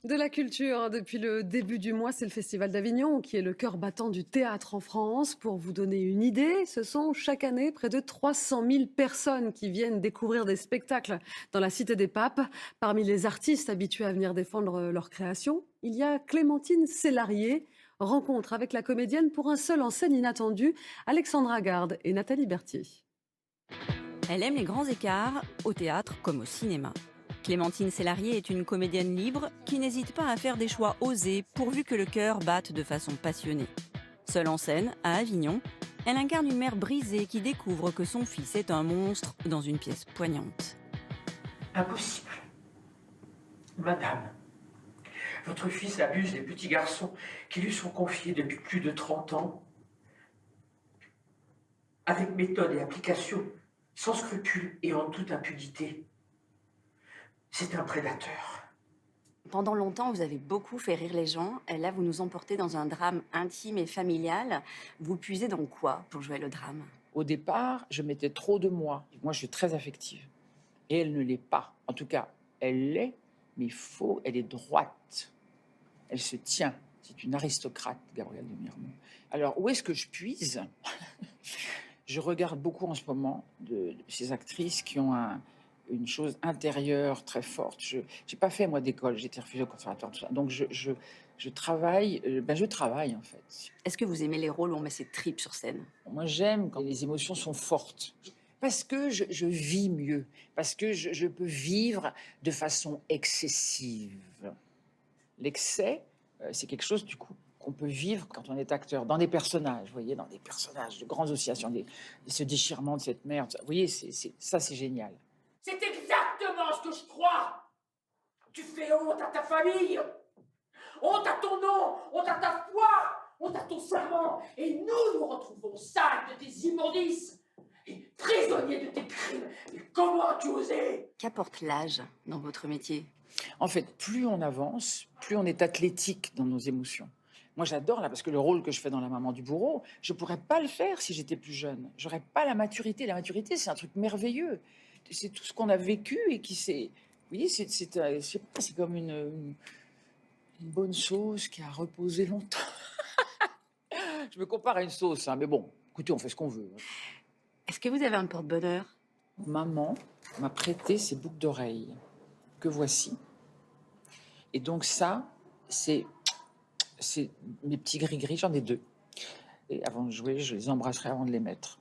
De la culture, hein, depuis le début du mois, c'est le Festival d'Avignon qui est le cœur battant du théâtre en France. Pour vous donner une idée, ce sont chaque année près de 300 000 personnes qui viennent découvrir des spectacles dans la Cité des Papes. Parmi les artistes habitués à venir défendre leur création, il y a Clémentine Célarié. Rencontre avec la comédienne pour un seul en scène inattendu, Alexandra Garde et Nathalie Berthier. Elle aime les grands écarts, au théâtre comme au cinéma. Clémentine Célarié est une comédienne libre qui n'hésite pas à faire des choix osés pourvu que le cœur batte de façon passionnée. Seule en scène, à Avignon, elle incarne une mère brisée qui découvre que son fils est un monstre dans une pièce poignante. Impossible. Madame, votre fils abuse des petits garçons qui lui sont confiés depuis plus de 30 ans, avec méthode et application, sans scrupule et en toute impunité. C'est un prédateur. Pendant longtemps, vous avez beaucoup fait rire les gens. Et là, vous nous emportez dans un drame intime et familial. Vous puisez dans quoi pour jouer le drame? Au départ, je mettais trop de moi. Moi, je suis très affective. Et elle ne l'est pas. En tout cas, elle l'est, mais elle est droite. Elle se tient. C'est une aristocrate, Gabrielle de Mirmont. Alors, où est-ce que je puise? Je regarde beaucoup en ce moment de ces actrices qui ont une chose intérieure très forte. Je n'ai pas fait, moi, d'école. J'ai été refusée au conservatoire, tout ça. Donc, je travaille. Je travaille, en fait. Est-ce que vous aimez les rôles où on met ses tripes sur scène? Moi, j'aime quand les émotions sont fortes. Parce que je vis mieux. Parce que je peux vivre de façon excessive. L'excès, c'est quelque chose, du coup, qu'on peut vivre quand on est acteur, dans des personnages, vous voyez, dans des personnages de grandes oscillations, ce déchirement de cette merde. Vous voyez, ça, c'est génial. C'est exactement ce que je crois. Tu fais honte à ta famille, honte à ton nom, honte à ta foi, honte à ton serment. Et nous retrouvons sales de tes immondices et prisonniers de tes crimes. Mais comment as-tu osé? Qu'apporte l'âge dans votre métier? En fait, plus on avance, plus on est athlétique dans nos émotions. Moi, j'adore là, parce que le rôle que je fais dans La Maman du bourreau, je pourrais pas le faire si j'étais plus jeune. J'aurais pas la maturité. La maturité, c'est un truc merveilleux. C'est tout ce qu'on a vécu et qui s'est... Vous voyez, je sais pas, c'est comme une bonne sauce qui a reposé longtemps. Je me compare à une sauce, hein, mais bon, écoutez, on fait ce qu'on veut. Est-ce que vous avez un porte-bonheur? Maman m'a prêté ses boucles d'oreilles, que voici. Et donc ça, c'est mes petits gris-gris, j'en ai 2. Et avant de jouer, je les embrasserai avant de les mettre.